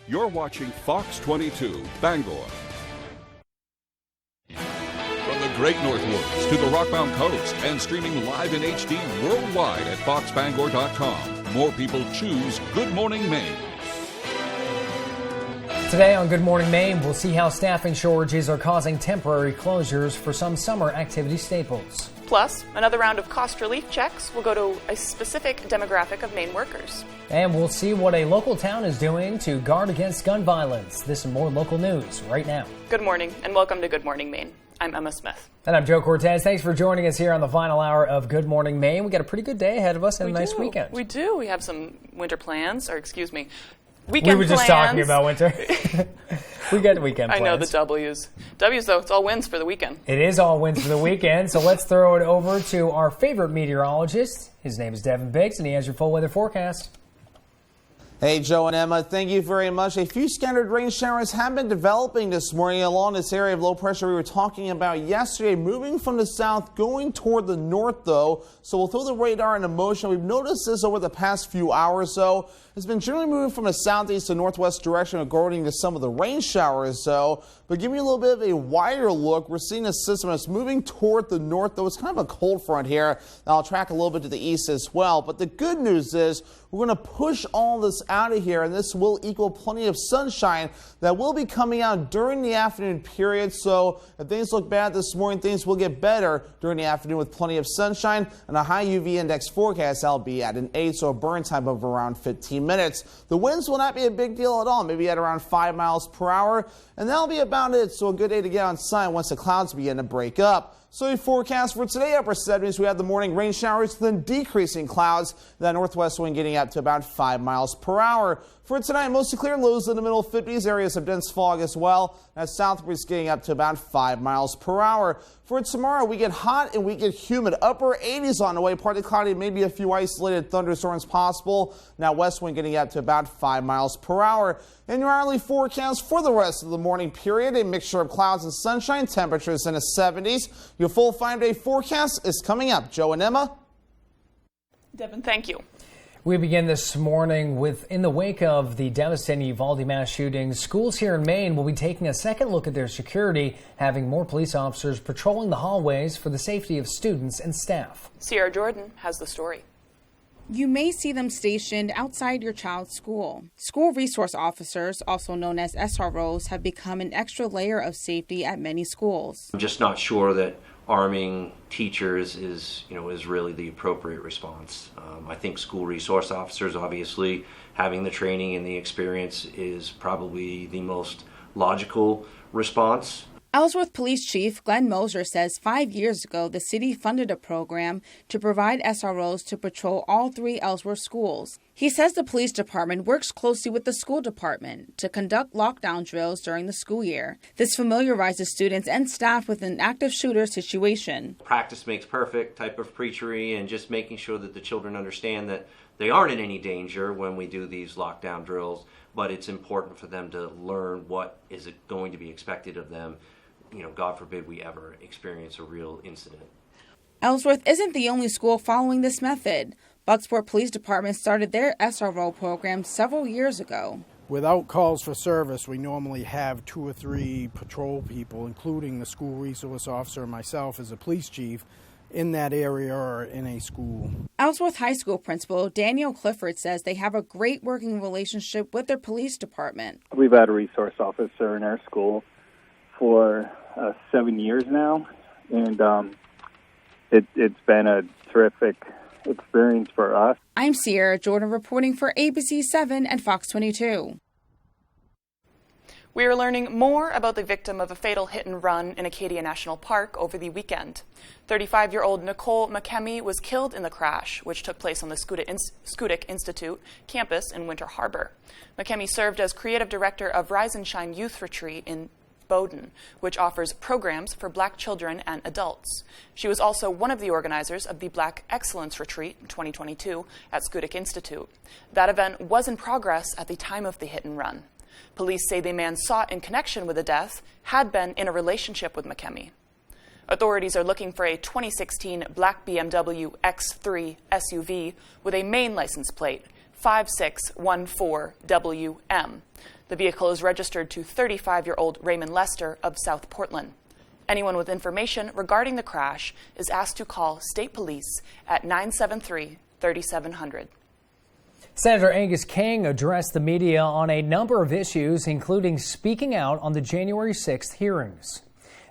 You're watching Fox 22, Bangor. From the Great Northwoods to the Rockbound Coast and streaming live in HD worldwide at foxbangor.com. More people choose Good Morning Maine. Today on Good Morning Maine, we'll see how staffing shortages are causing temporary closures for some summer activity staples. Plus, another round of cost relief checks will go to a specific demographic of Maine workers. And we'll see what a local town is doing to guard against gun violence. This and more local news right now. Good morning and welcome to Good Morning Maine. I'm Emma Smith. And I'm Joe Cortez. Thanks for joining us here on the final hour of Good Morning Maine. We got a pretty good day ahead of us and a nice weekend. We do. We have some winter plans, weekend we were just talking about winter. We got weekend plans. I know the W's. W's, though, it's all wins for the weekend. It is all wins for the weekend, so let's throw it over to our favorite meteorologist. His name is Devin Biggs, and he has your full weather forecast. Hey, Joe and Emma, thank you very much. A few scattered rain showers have been developing this morning along this area of low pressure we were talking about yesterday, moving from the south, going toward the north, though. So we'll throw the radar into motion. We've noticed this over the past few hours, though. It's been generally moving from the southeast to northwest direction according to some of the rain showers, though. But give me a little bit of a wider look. We're seeing a system that's moving toward the north, though it's kind of a cold front here. That'll track a little bit to the east as well. But the good news is we're going to push all this out of here, and this will equal plenty of sunshine that will be coming out during the afternoon period. So if things look bad this morning, things will get better during the afternoon with plenty of sunshine and a high UV index forecast. That'll be at an 8, so a burn time of around 15 minutes. The winds will not be a big deal at all, maybe at around 5 miles per hour, and that'll be about it. So a good day to get outside once the clouds begin to break up. So the forecast for today, upper 70s, we have the morning rain showers, then decreasing clouds, that northwest wind getting up to about 5 miles per hour. For tonight, mostly clear, lows in the middle 50s, areas of dense fog as well. That south breeze getting up to about 5 miles per hour. For tomorrow, we get hot and we get humid. Upper 80s on the way, partly cloudy, maybe a few isolated thunderstorms possible. Now west wind getting up to about 5 miles per hour. In your hourly forecast for the rest of the morning period, a mixture of clouds and sunshine, temperatures in the 70s. Your full 5-day forecast is coming up. Joe and Emma. Devin, thank you. We begin this morning with, in the wake of the devastating Uvalde mass shootings, schools here in Maine will be taking a second look at their security, having more police officers patrolling the hallways for the safety of students and staff. Sierra Jordan has the story. You may see them stationed outside your child's school. School resource officers, also known as SROs, have become an extra layer of safety at many schools. I'm just not sure that arming teachers is really the appropriate response. I think school resource officers, obviously, having the training and the experience is probably the most logical response. Ellsworth Police Chief Glenn Moser says 5 years ago, the city funded a program to provide SROs to patrol all 3 Ellsworth schools. He says the police department works closely with the school department to conduct lockdown drills during the school year. This familiarizes students and staff with an active shooter situation. Practice makes perfect type of preachery, and just making sure that the children understand that they aren't in any danger when we do these lockdown drills, but it's important for them to learn what is going to be expected of them. God forbid we ever experience a real incident. Ellsworth isn't the only school following this method. Bucksport Police Department started their SRO program several years ago. Without calls for service, we normally have 2 or 3 patrol people, including the school resource officer and myself as a police chief, in that area or in a school. Ellsworth High School principal Daniel Clifford says they have a great working relationship with their police department. We've had a resource officer in our school for 7 years now, and it's been a terrific experience for us. I'm Sierra Jordan reporting for ABC 7 and Fox 22. We are learning more about the victim of a fatal hit and run in Acadia National Park over the weekend. 35-year-old Nicole McKemmy was killed in the crash, which took place on the Schoodic Institute campus in Winter Harbor. McKemmy served as creative director of Rise and Shine Youth Retreat in Bowdoin, which offers programs for Black children and adults. She was also one of the organizers of the Black Excellence Retreat in 2022 at Schoodic Institute. That event was in progress at the time of the hit and run. Police say the man sought in connection with the death had been in a relationship with McKemmy. Authorities are looking for a 2016 black BMW X3 SUV with a Maine license plate, 5614WM. The vehicle is registered to 35-year-old Raymond Lester of South Portland. Anyone with information regarding the crash is asked to call State Police at 973-3700. Senator Angus King addressed the media on a number of issues, including speaking out on the January 6th hearings.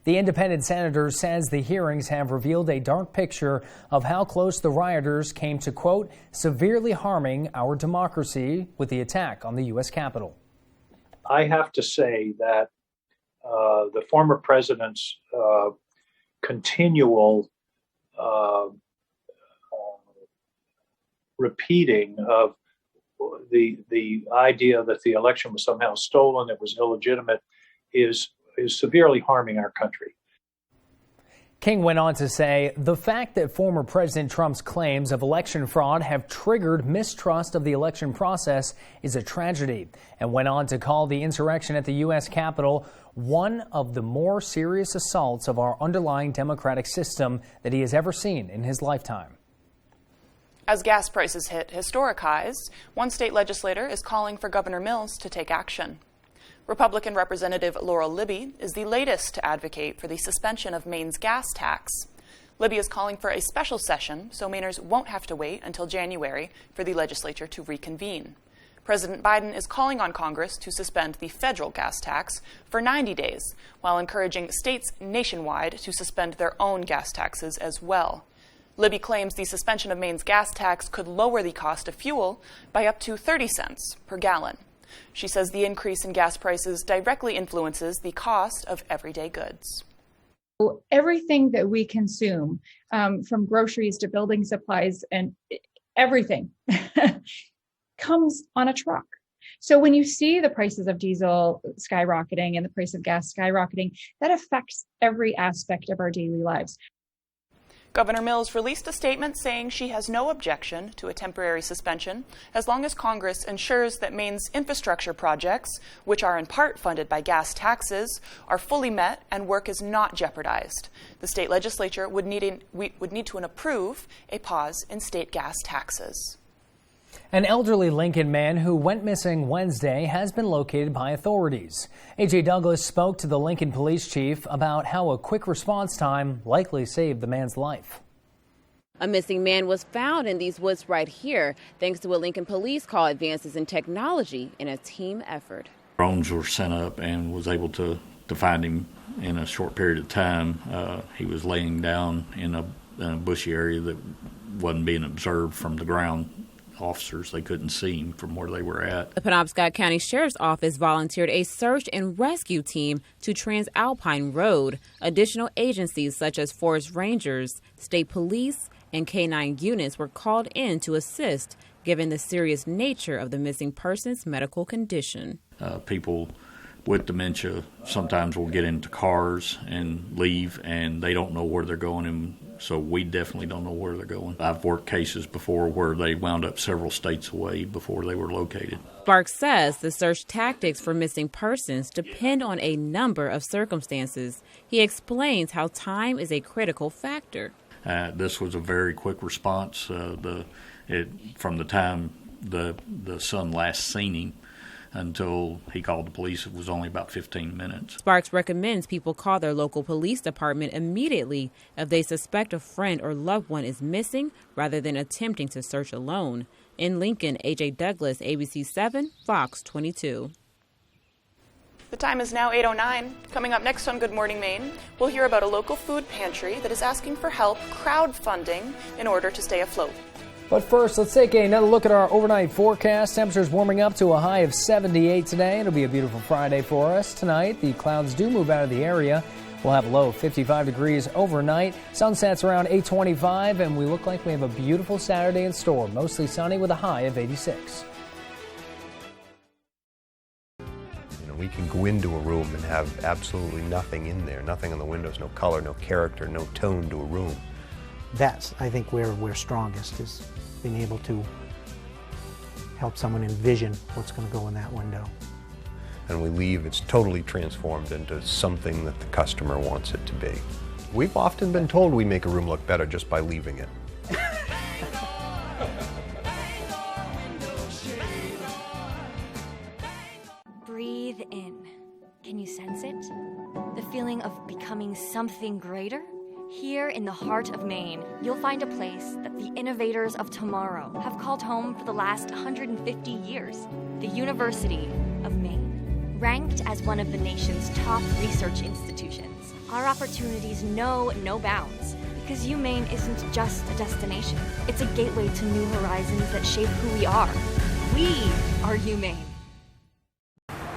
The independent senator says the hearings have revealed a dark picture of how close the rioters came to, quote, severely harming our democracy with the attack on the U.S. Capitol. I have to say that the former president's continual repeating of the idea that the election was somehow stolen, it was illegitimate, is severely harming our country. King went on to say the fact that former President Trump's claims of election fraud have triggered mistrust of the election process is a tragedy, and went on to call the insurrection at the U.S. Capitol one of the more serious assaults of our underlying democratic system that he has ever seen in his lifetime. As gas prices hit historic highs, one state legislator is calling for Governor Mills to take action. Republican Representative Laurel Libby is the latest to advocate for the suspension of Maine's gas tax. Libby is calling for a special session so Mainers won't have to wait until January for the legislature to reconvene. President Biden is calling on Congress to suspend the federal gas tax for 90 days, while encouraging states nationwide to suspend their own gas taxes as well. Libby claims the suspension of Maine's gas tax could lower the cost of fuel by up to 30 cents per gallon. She says the increase in gas prices directly influences the cost of everyday goods. Everything that we consume, from groceries to building supplies and everything, comes on a truck. So when you see the prices of diesel skyrocketing and the price of gas skyrocketing, that affects every aspect of our daily lives. Governor Mills released a statement saying she has no objection to a temporary suspension as long as Congress ensures that Maine's infrastructure projects, which are in part funded by gas taxes, are fully met and work is not jeopardized. The state legislature would need to approve a pause in state gas taxes. An elderly Lincoln man who went missing Wednesday has been located by authorities. A.J. Douglas spoke to the Lincoln police chief about how a quick response time likely saved the man's life. A missing man was found in these woods right here, thanks to what Lincoln police call advances in technology in a team effort. Drones were sent up and was able to find him in a short period of time. He was laying down in a bushy area that wasn't being observed from the ground. Officers, they couldn't see him from where they were at. The Penobscot County Sheriff's Office volunteered a search and rescue team to Transalpine Road. Additional agencies such as Forest Rangers, State Police, and K-9 units were called in to assist, given the serious nature of the missing person's medical condition. People with dementia sometimes will get into cars and leave, and they don't know where they're going, and so we definitely don't know where they're going. I've worked cases before where they wound up several states away before they were located. Sparks says the search tactics for missing persons depend on a number of circumstances. He explains how time is a critical factor. This was a very quick response. From the time the son last seen him until he called the police, it was only about 15 minutes. Sparks recommends people call their local police department immediately if they suspect a friend or loved one is missing rather than attempting to search alone. In Lincoln, A.J. Douglas, ABC 7, Fox 22. The time is now 8:09. Coming up next on Good Morning Maine, we'll hear about a local food pantry that is asking for help crowdfunding in order to stay afloat. But first, let's take another look at our overnight forecast. Temperatures warming up to a high of 78 today. It'll be a beautiful Friday for us. Tonight, the clouds do move out of the area. We'll have a low of 55 degrees overnight. Sunsets around 8:25, and we look like we have a beautiful Saturday in store. Mostly sunny with a high of 86. We can go into a room and have absolutely nothing in there, nothing on the windows, no color, no character, no tone to a room. That's, I think, where we're strongest, is being able to help someone envision what's going to go in that window. And we leave, it's totally transformed into something that the customer wants it to be. We've often been told we make a room look better just by leaving it. Breathe in. Can you sense it? The feeling of becoming something greater? Here in the heart of Maine, you'll find a place that the innovators of tomorrow have called home for the last 150 years, the University of Maine. Ranked as one of the nation's top research institutions, our opportunities know no bounds, because UMaine isn't just a destination. It's a gateway to new horizons that shape who we are. We are UMaine.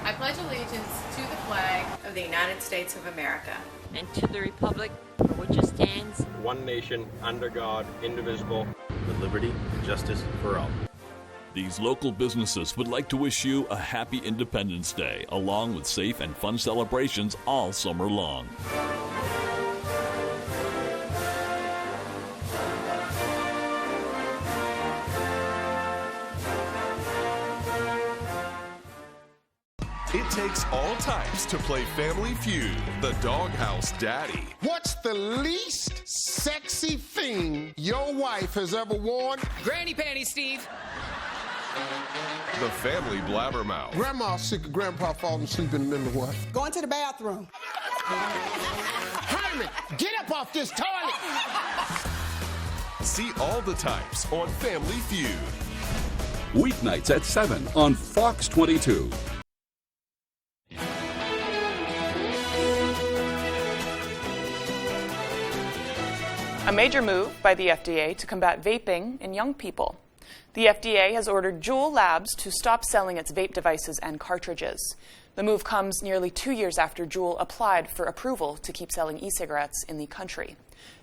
I pledge allegiance to the flag of the United States of America and to the republic for which it stands, one nation, under God, indivisible, with liberty and justice for all. These local businesses would like to wish you a happy Independence Day, along with safe and fun celebrations all summer long. It takes all types to play Family Feud, the Doghouse Daddy. What's the least sexy thing your wife has ever worn? Granny panties, Steve. The Family Blabbermouth. Grandma's sick of Grandpa falling asleep in the middle of what? Going to the bathroom. Herman, get up off this toilet! See all the types on Family Feud. Weeknights at 7 on Fox 22. A major move by the FDA to combat vaping in young people. The FDA has ordered Juul Labs to stop selling its vape devices and cartridges. The move comes nearly 2 years after Juul applied for approval to keep selling e-cigarettes in the country.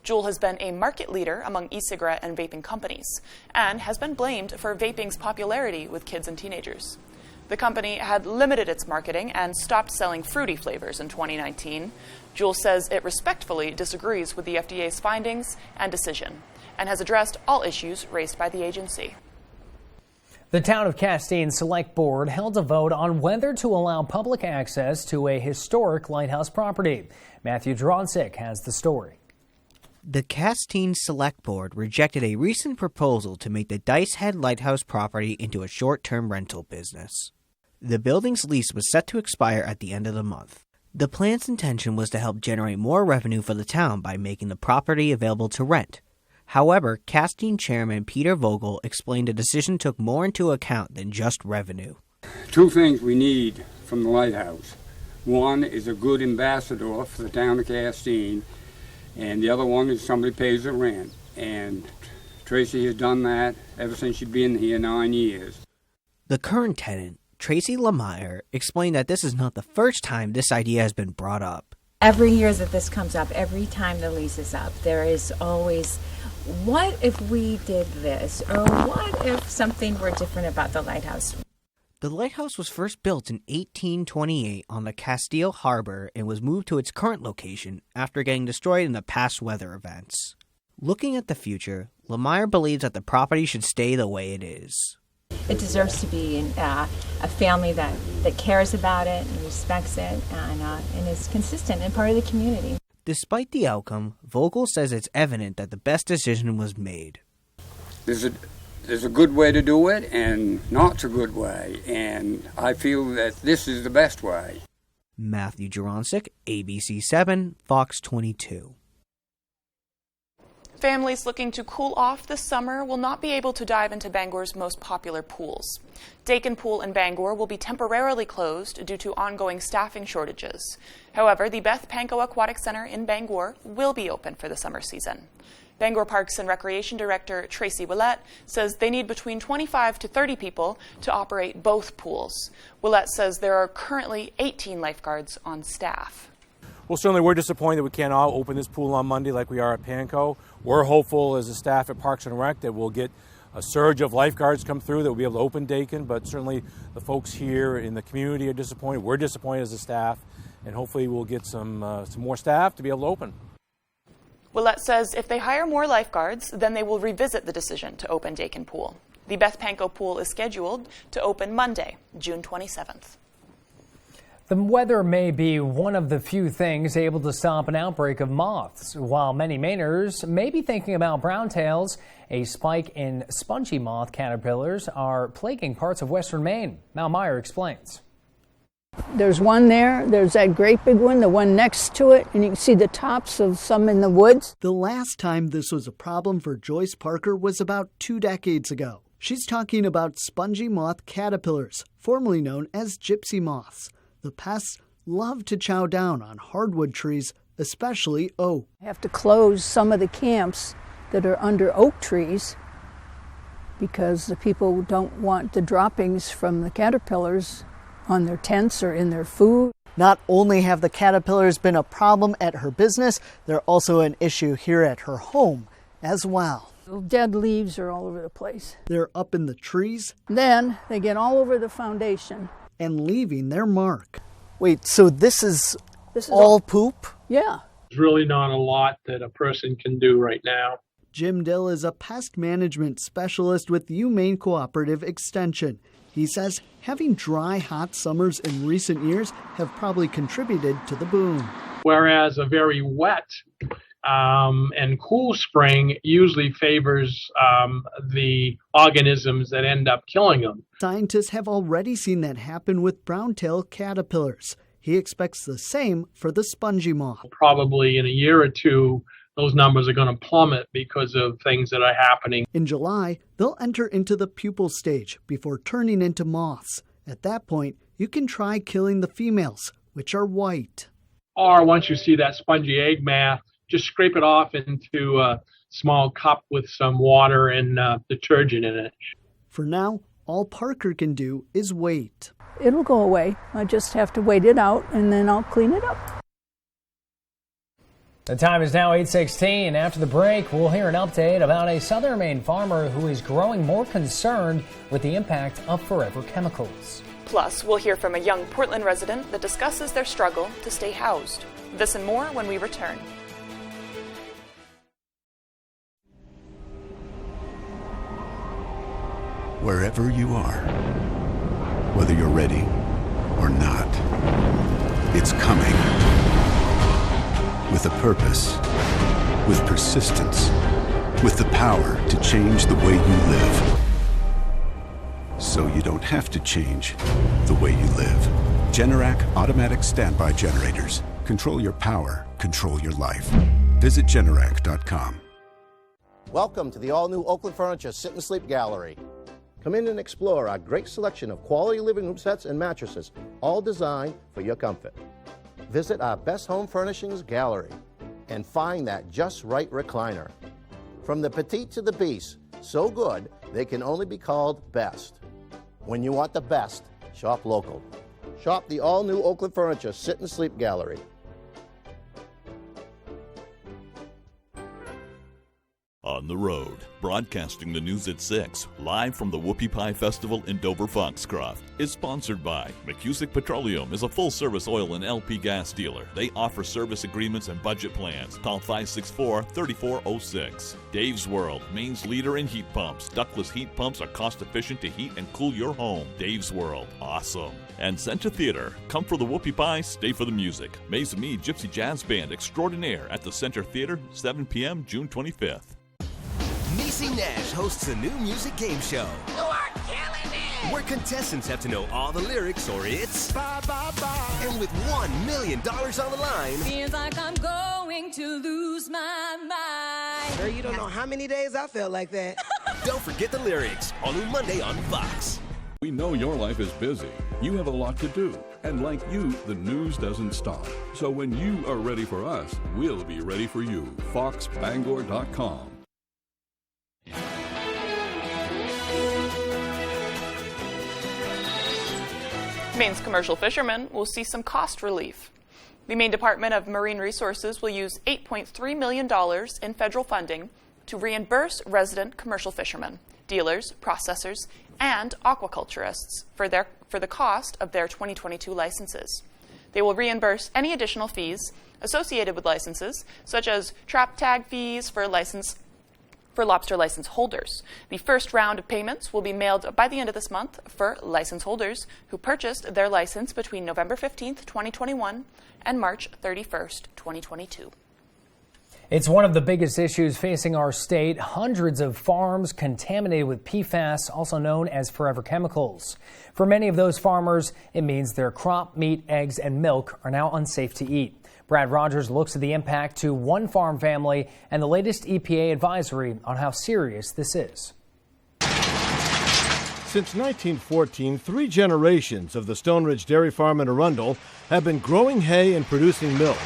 Juul has been a market leader among e-cigarette and vaping companies and has been blamed for vaping's popularity with kids and teenagers. The company had limited its marketing and stopped selling fruity flavors in 2019. Juul says it respectfully disagrees with the FDA's findings and decision and has addressed all issues raised by the agency. The Town of Castine Select Board held a vote on whether to allow public access to a historic lighthouse property. Matthew Dronsick has the story. The Castine Select Board rejected a recent proposal to make the Dice Head Lighthouse property into a short-term rental business. The building's lease was set to expire at the end of the month. The plan's intention was to help generate more revenue for the town by making the property available to rent. However, Castine Chairman Peter Vogel explained the decision took more into account than just revenue. Two things we need from the lighthouse. One is a good ambassador for the town of Castine, and the other one is somebody pays the rent. And Tracy has done that ever since she's been here 9 years. The current tenant, Tracy Lemire, explained that this is not the first time this idea has been brought up. Every year that this comes up, every time the lease is up, there is always, what if we did this? Or what if something were different about the lighthouse? The lighthouse was first built in 1828 on the Castile Harbor and was moved to its current location after getting destroyed in the past weather events. Looking at the future, Lemire believes that the property should stay the way it is. It deserves to be a family that cares about it and respects it and is consistent and part of the community. Despite the outcome, Vogel says it's evident that the best decision was made. There's a good way to do it and not so good way, and I feel that this is the best way. Matthew Juronsik, ABC 7, Fox 22. Families looking to cool off this summer will not be able to dive into Bangor's most popular pools. Dakin Pool in Bangor will be temporarily closed due to ongoing staffing shortages. However, the Beth Pankow Aquatic Center in Bangor will be open for the summer season. Bangor Parks and Recreation Director Tracy Willett says they need between 25 to 30 people to operate both pools. Willett says there are currently 18 lifeguards on staff. Well, certainly we're disappointed that we can't all open this pool on Monday like we are at Pankow. We're hopeful as a staff at Parks and Rec that we'll get a surge of lifeguards come through that will be able to open Dakin, but certainly the folks here in the community are disappointed. We're disappointed as a staff, and hopefully we'll get some more staff to be able to open. Willett says if they hire more lifeguards, then they will revisit the decision to open Dakin Pool. The Beth Pankow Pool is scheduled to open Monday, June 27th. The weather may be one of the few things able to stop an outbreak of moths. While many Mainers may be thinking about browntails, a spike in spongy moth caterpillars are plaguing parts of western Maine. Mal Meyer explains. There's one there, there's that great big one, the one next to it, and you can see the tops of some in the woods. The last time this was a problem for Joyce Parker was about 2 decades ago. She's talking about spongy moth caterpillars, formerly known as gypsy moths. The pests love to chow down on hardwood trees, especially oak. I have to close some of the camps that are under oak trees because the people don't want the droppings from the caterpillars on their tents or in their food. Not only have the caterpillars been a problem at her business, they're also an issue here at her home as well. Dead leaves are all over the place. They're up in the trees. Then they get all over the foundation. And leaving their mark. Wait, so this is all poop? Yeah. There's really not a lot that a person can do right now. Jim Dill is a pest management specialist with UMaine Cooperative Extension. He says having dry, hot summers in recent years have probably contributed to the boom. Whereas a very wet and cool spring usually favors the organisms that end up killing them. Scientists have already seen that happen with brown-tailed caterpillars. He expects the same for the spongy moth. Probably in a year or two, those numbers are going to plummet because of things that are happening. In July, they'll enter into the pupal stage before turning into moths. At that point, you can try killing the females, which are white. Or once you see that spongy egg mass, just scrape it off into a small cup with some water and detergent in it. For now, all Parker can do is wait. It'll go away. I just have to wait it out and then I'll clean it up. The time is now 8:16. After the break, we'll hear an update about a southern Maine farmer who is growing more concerned with the impact of forever chemicals. Plus, we'll hear from a young Portland resident that discusses their struggle to stay housed. This and more when we return. Wherever you are, whether you're ready or not, it's coming. With a purpose, with persistence, with the power to change the way you live. So you don't have to change the way you live. Generac automatic standby generators. Control your power, control your life. Visit Generac.com. Welcome to the all-new Oakland Furniture Sit and Sleep Gallery. Come in and explore our great selection of quality living room sets and mattresses, all designed for your comfort. Visit our best home furnishings gallery and find that just right recliner. From the petite to the beast, so good they can only be called best. When you want the best, shop local. Shop the all-new Oakland Furniture Sit and Sleep Gallery. On the road, broadcasting the news at 6, live from the Whoopie Pie Festival in Dover-Foxcroft, is sponsored by McCusick Petroleum is a full-service oil and LP gas dealer. They offer service agreements and budget plans. Call 564-3406. Dave's World, Maine's leader in heat pumps. Ductless heat pumps are cost-efficient to heat and cool your home. Dave's World, awesome. And Center Theater, come for the Whoopie Pie, stay for the music. Maze Me Gypsy Jazz Band Extraordinaire at the Center Theater, 7 p.m., June 25th. Niecy Nash hosts a new music game show. You are killing it! Where contestants have to know all the lyrics or it's bye, bye, bye. And with $1 million on the line. Feels like I'm going to lose my mind. Girl, you don't know how many days I felt like that. Don't forget the lyrics. All new Monday on Fox. We know your life is busy. You have a lot to do. And like you, the news doesn't stop. So when you are ready for us, we'll be ready for you. FoxBangor.com. Maine's commercial fishermen will see some cost relief. The Maine Department of Marine Resources will use $8.3 million in federal funding to reimburse resident commercial fishermen, dealers, processors, and aquaculturists for the cost of their 2022 licenses. They will reimburse any additional fees associated with licenses, such as trap tag fees for lobster license holders. The first round of payments will be mailed by the end of this month for license holders who purchased their license between November 15th, 2021 and March 31st, 2022. It's one of the biggest issues facing our state. Hundreds of farms contaminated with PFAS, also known as forever chemicals. For many of those farmers, it means their crop, meat, eggs, and milk are now unsafe to eat. Brad Rogers looks at the impact to one farm family and the latest EPA advisory on how serious this is. Since 1914, 3 generations of the Stone Ridge Dairy Farm in Arundel have been growing hay and producing milk.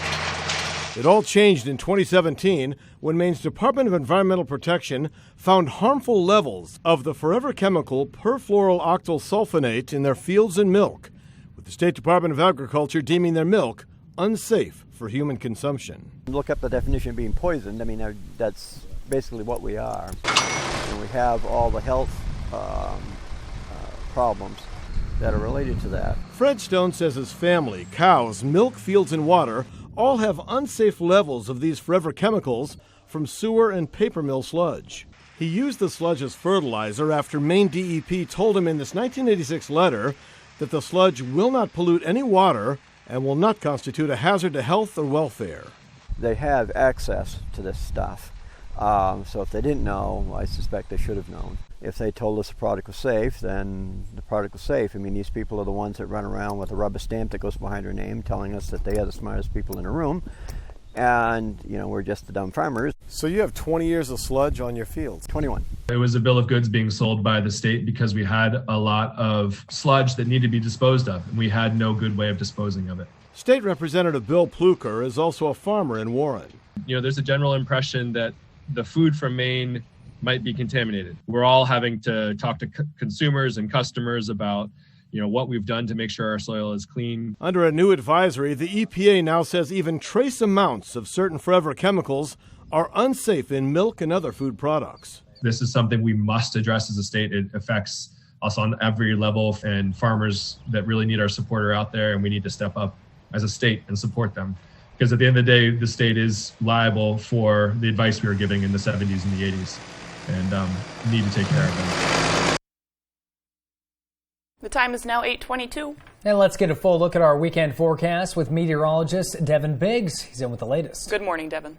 It all changed in 2017 when Maine's Department of Environmental Protection found harmful levels of the forever chemical perfluorooctyl sulfonate in their fields and milk, with the State Department of Agriculture deeming their milk unsafe for human consumption. Look up the definition of being poisoned. I mean, that's basically what we are. And we have all the health problems that are related to that. Fred Stone says his family, cows, milk, fields, and water all have unsafe levels of these forever chemicals from sewer and paper mill sludge. He used the sludge as fertilizer after Maine DEP told him in this 1986 letter that the sludge will not pollute any water and will not constitute a hazard to health or welfare. They have access to this stuff, so if they didn't know, I suspect they should have known. If they told us the product was safe, then the product was safe. I mean, these people are the ones that run around with a rubber stamp that goes behind their name telling us that they are the smartest people in the room, and, you know, we're just the dumb farmers. So you have 20 years of sludge on your fields? 21. It was a bill of goods being sold by the state because we had a lot of sludge that needed to be disposed of, and we had no good way of disposing of it. State Representative Bill Pluker is also a farmer in Warren. You know, there's a general impression that the food from Maine might be contaminated. We're all having to talk to consumers and customers about, you know, what we've done to make sure our soil is clean. Under a new advisory, the EPA now says even trace amounts of certain forever chemicals are unsafe in milk and other food products. This is something we must address as a state. It affects us on every level, and farmers that really need our support are out there, and we need to step up as a state and support them. Because at the end of the day, the state is liable for the advice we were giving in the 70s and the 80s, and need to take care of them. The time is now 8:22. And let's get a full look at our weekend forecast with meteorologist Devin Biggs. He's in with the latest. Good morning, Devin.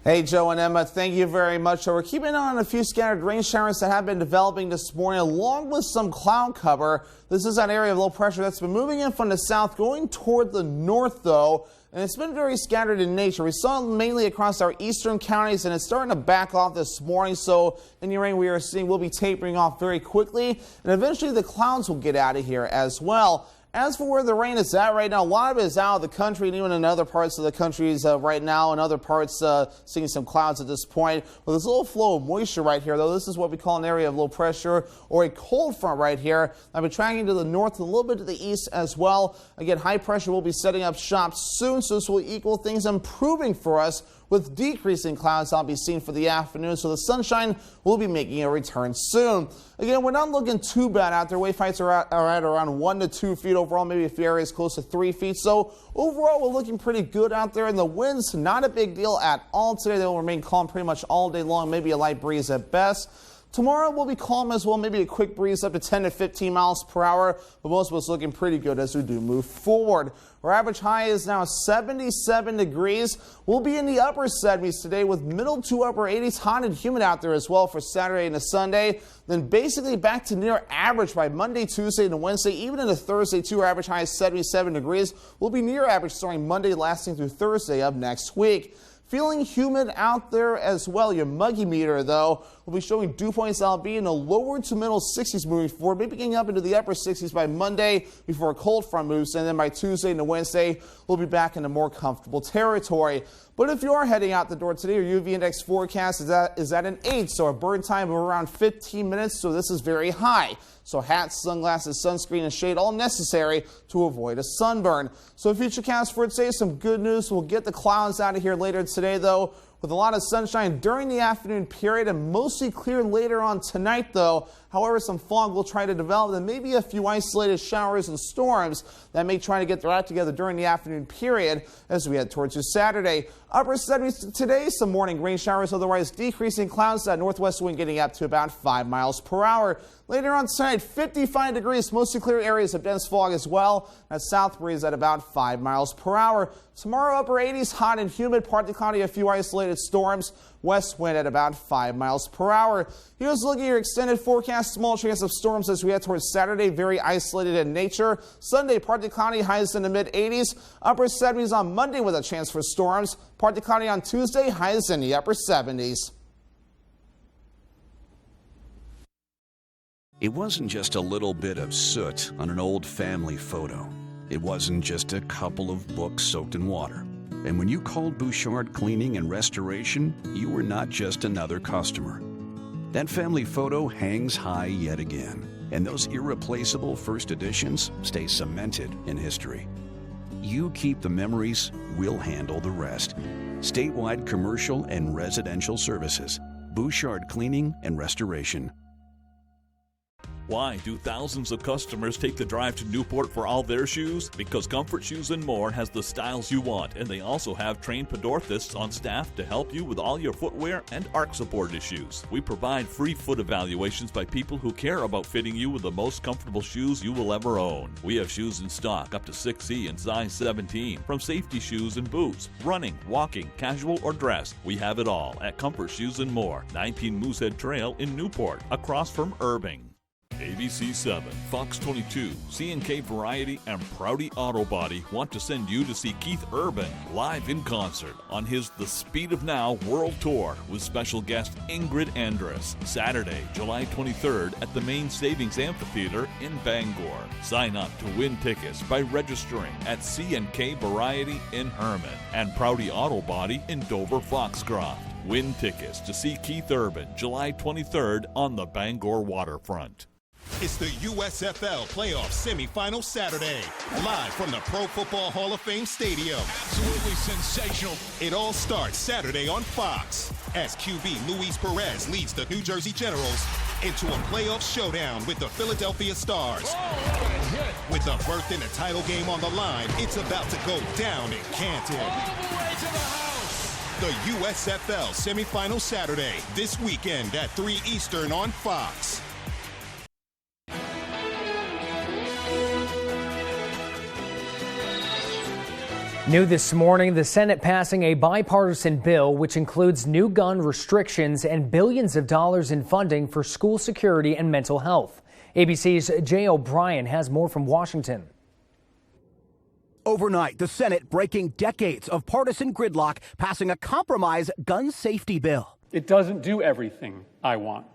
Hey, Joe and Emma, thank you very much. So we're keeping on a few scattered rain showers that have been developing this morning, along with some cloud cover. This is an area of low pressure that's been moving in from the south, going toward the north, though. And it's been very scattered in nature. We saw it mainly across our eastern counties, and it's starting to back off this morning. So any rain we are seeing will be tapering off very quickly, and eventually the clouds will get out of here as well. As for where the rain is at right now, a lot of it is out of the country, and even in other parts of the country right now, and other parts seeing some clouds at this point. With this little flow of moisture right here, though, this is what we call an area of low pressure or a cold front right here. I've been tracking to the north and a little bit to the east as well. Again, high pressure will be setting up shop soon, so this will equal things improving for us, with decreasing clouds I'll be seen for the afternoon, so the sunshine will be making a return soon. Again, we're not looking too bad out there. Wave heights are at around 1 to 2 feet overall, maybe a few areas close to 3 feet. So overall, we're looking pretty good out there, and the winds, not a big deal at all today. They will remain calm pretty much all day long, maybe a light breeze at best. Tomorrow will be calm as well, maybe a quick breeze up to 10 to 15 miles per hour, but most of us looking pretty good as we do move forward. Our average high is now 77 degrees. We'll be in the upper 70s today with middle to upper 80s, hot and humid out there as well for Saturday and a Sunday. Then basically back to near average by Monday, Tuesday, and Wednesday. Even into Thursday, too, our average high is 77 degrees. We'll be near average starting Monday, lasting through Thursday of next week. Feeling humid out there as well. Your muggy meter, though, will be showing dew points that'll be in the lower to middle 60s moving forward, maybe getting up into the upper 60s by Monday before a cold front moves, and then by Tuesday and Wednesday, we'll be back into more comfortable territory. But if you are heading out the door today, your UV index forecast is at an 8, so a burn time of around 15 minutes, so this is very high. So hats, sunglasses, sunscreen, and shade all necessary to avoid a sunburn. So futurecast for today, some good news. We'll get the clouds out of here later today, though, with a lot of sunshine during the afternoon period and mostly clear later on tonight, though. However, some fog will try to develop and maybe a few isolated showers and storms that may try to get their act together during the afternoon period as we head towards this Saturday. Upper 70s today, some morning rain showers, otherwise decreasing clouds. That northwest wind getting up to about 5 miles per hour. Later on tonight, 55 degrees, mostly clear areas of dense fog as well. That south breeze at about 5 miles per hour. Tomorrow, upper 80s, hot and humid, partly cloudy, a few isolated storms. West wind at about 5 miles per hour. Here's a look at your extended forecast. Small chance of storms as we head towards Saturday, very isolated in nature. Sunday, partly cloudy, highs in the mid 80s. Upper 70s on Monday with a chance for storms. Partly cloudy on Tuesday, highs in the upper 70s. It wasn't just a little bit of soot on an old family photo. It wasn't just a couple of books soaked in water. And when you called Bouchard Cleaning and Restoration, you were not just another customer. That family photo hangs high yet again, and those irreplaceable first editions stay cemented in history. You keep the memories, we'll handle the rest. Statewide commercial and residential services. Bouchard Cleaning and Restoration. Why do thousands of customers take the drive to Newport for all their shoes? Because Comfort Shoes & More has the styles you want, and they also have trained podorthists on staff to help you with all your footwear and arch support issues. We provide free foot evaluations by people who care about fitting you with the most comfortable shoes you will ever own. We have shoes in stock up to 6C and size 17, from safety shoes and boots, running, walking, casual or dress. We have it all at Comfort Shoes & More, 19 Moosehead Trail in Newport, across from Irving. ABC 7, Fox 22, C&K Variety, and Prouty Auto Body want to send you to see Keith Urban live in concert on his The Speed of Now World Tour with special guest Ingrid Andress, Saturday, July 23rd at the Main Savings Amphitheater in Bangor. Sign up to win tickets by registering at C&K Variety in Herman and Prouty Auto Body in Dover Foxcroft. Win tickets to see Keith Urban July 23rd on the Bangor waterfront. It's the USFL Playoff Semifinal Saturday, live from the Pro Football Hall of Fame Stadium. Absolutely sensational. It all starts Saturday on Fox as QB Luis Perez leads the New Jersey Generals into a playoff showdown with the Philadelphia Stars. With a berth in the title game on the line, it's about to go down in Canton. The USFL Semifinal Saturday, this weekend at 3 Eastern on Fox. New this morning, the Senate passing a bipartisan bill which includes new gun restrictions and billions of dollars in funding for school security and mental health. ABC's Jay O'Brien has more from Washington. Overnight, the Senate breaking decades of partisan gridlock, passing a compromise gun safety bill. It doesn't do everything I want,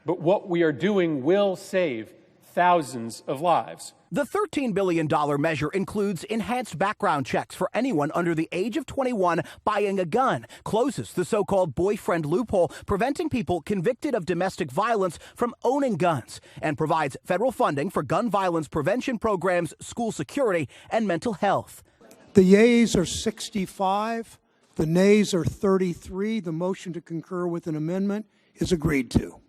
but what we are doing will save thousands of lives. The $13 billion measure includes enhanced background checks for anyone under the age of 21 buying a gun, closes the so-called boyfriend loophole, preventing people convicted of domestic violence from owning guns, and provides federal funding for gun violence prevention programs, school security, and mental health. The yeas are 65, the nays are 33. The motion to concur with an amendment is agreed to.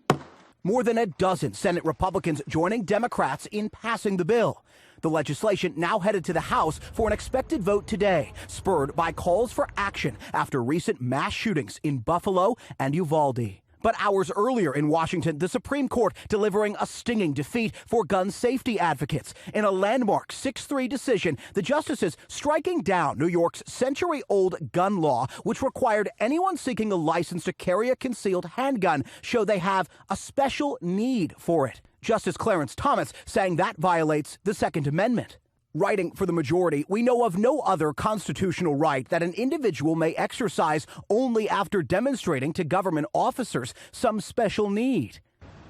More than a dozen Senate Republicans joining Democrats in passing the bill. The legislation now headed to the House for an expected vote today, spurred by calls for action after recent mass shootings in Buffalo and Uvalde. But hours earlier in Washington, the Supreme Court delivering a stinging defeat for gun safety advocates. In a landmark 6-3 decision, the justices striking down New York's century-old gun law, which required anyone seeking a license to carry a concealed handgun show they have a special need for it. Justice Clarence Thomas saying that violates the Second Amendment. Writing for the majority, we know of no other constitutional right that an individual may exercise only after demonstrating to government officers some special need.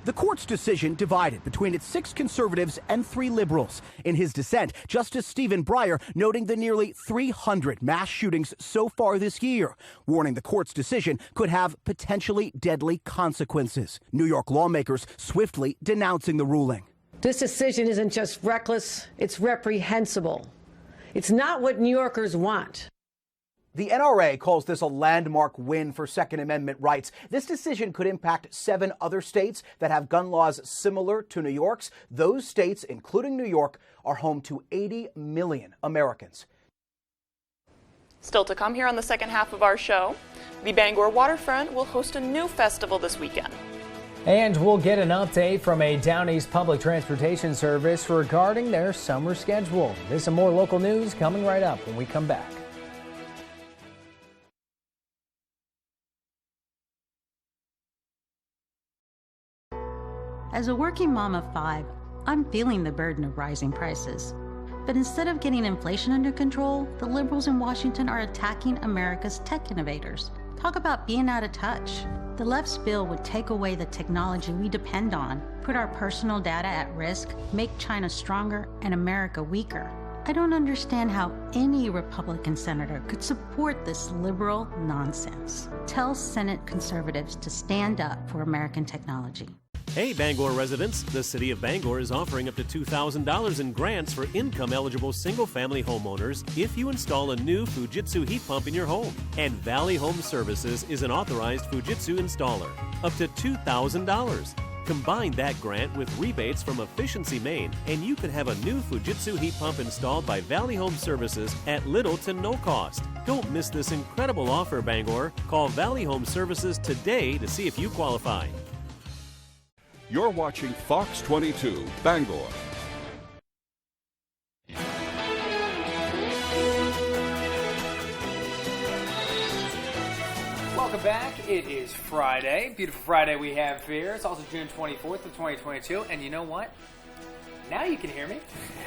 The court's decision divided between its 6 conservatives and 3 liberals. In his dissent, Justice Stephen Breyer noting the nearly 300 mass shootings so far this year, warning the court's decision could have potentially deadly consequences. New York lawmakers swiftly denouncing the ruling. This decision isn't just reckless, it's reprehensible. It's not what New Yorkers want. The NRA calls this a landmark win for Second Amendment rights. This decision could impact 7 other states that have gun laws similar to New York's. Those states, including New York, are home to 80 million Americans. Still to come here on the second half of our show, the Bangor Waterfront will host a new festival this weekend. And we'll get an update from a Down East public transportation service regarding their summer schedule. This and more local news coming right up when we come back. As a working mom of 5, I'm feeling the burden of rising prices. But instead of getting inflation under control, the liberals in Washington are attacking America's tech innovators. Talk about being out of touch. The left's bill would take away the technology we depend on, put our personal data at risk, make China stronger and America weaker. I don't understand how any Republican senator could support this liberal nonsense. Tell Senate conservatives to stand up for American technology. Hey Bangor residents, the City of Bangor is offering up to $2,000 in grants for income-eligible single-family homeowners if you install a new Fujitsu heat pump in your home. And Valley Home Services is an authorized Fujitsu installer. Up to $2,000. Combine that grant with rebates from Efficiency Maine, and you can have a new Fujitsu heat pump installed by Valley Home Services at little to no cost. Don't miss this incredible offer, Bangor. Call Valley Home Services today to see if you qualify. You're watching Fox 22 Bangor. Welcome back. It is Friday. Beautiful Friday we have here. It's also June 24th of 2022. And you know what? Now you can hear me.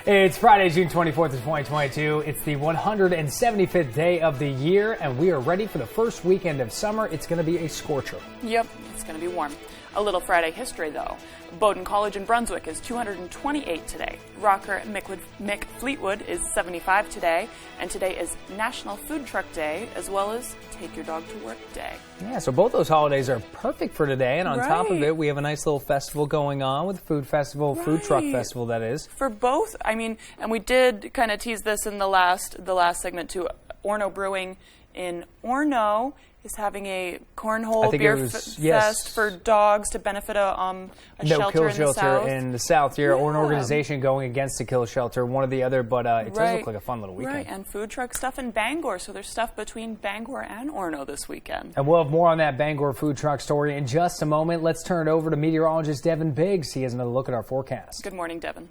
It's Friday, June 24th of 2022. It's the 175th day of the year, and we are ready for the first weekend of summer. It's going to be a scorcher. Yep, it's going to be warm. A little Friday history, though. Bowdoin College in Brunswick is 228 today. Rocker Mick Fleetwood is 75 today. And today is National Food Truck Day, as well as Take Your Dog to Work Day. Yeah, so both those holidays are perfect for today. And on top of it, we have a nice little festival going on with the food festival, food truck festival, that is. For both, I mean, and we did kind of tease this in the last segment too. Orno Brewing in Orno is having a cornhole beer fest for dogs to benefit a shelter in the South. In the South. You're an organization going against the kill shelter, one or the other, but it does look like a fun little weekend. Right, and food truck stuff in Bangor, so there's stuff between Bangor and Orno this weekend. And we'll have more on that Bangor food truck story in just a moment. Let's turn it over to meteorologist Devin Biggs. He has another look at our forecast. Good morning, Devin.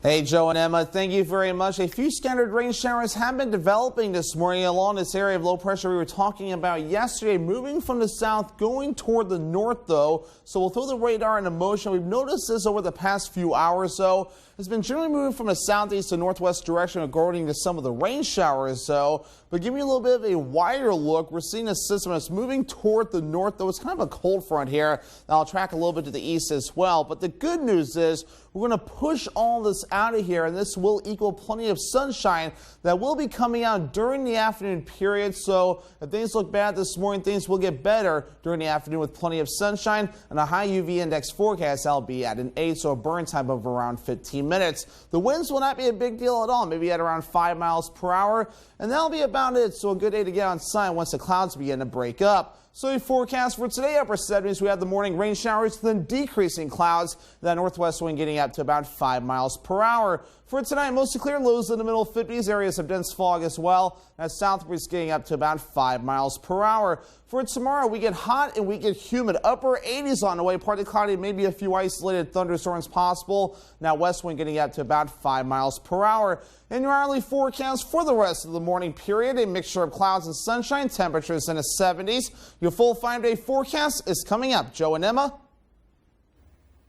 Hey, Joe and Emma, thank you very much. A few scattered rain showers have been developing this morning along this area of low pressure we were talking about yesterday, moving from the south, going toward the north, though. So we'll throw the radar into motion. We've noticed this over the past few hours, though. It's been generally moving from the southeast to northwest direction according to some of the rain showers, though. But give me a little bit of a wider look. We're seeing a system that's moving toward the north, though. It's kind of a cold front here. That'll track a little bit to the east as well. But the good news is we're going to push all this out of here, and this will equal plenty of sunshine that will be coming out during the afternoon period. So if things look bad this morning, things will get better during the afternoon with plenty of sunshine and a high UV index forecast. That'll be at an 8, so a burn time of around 15 minutes. The winds will not be a big deal at all, maybe at around 5 miles per hour, and that'll be about it. So a good day to get outside once the clouds begin to break up. So a forecast for today, upper 70s. We have the morning rain showers, then decreasing clouds. That northwest wind getting up to about 5 miles per hour. For tonight, mostly clear, lows in the middle 50s, areas of dense fog as well. That south breeze getting up to about 5 miles per hour. For tomorrow, we get hot and we get humid. Upper 80s on the way, partly cloudy, maybe a few isolated thunderstorms possible. Now west wind getting up to about 5 miles per hour. In your hourly forecast for the rest of the morning period, a mixture of clouds and sunshine, temperatures in the 70s. Your full 5-day forecast is coming up. Joe and Emma.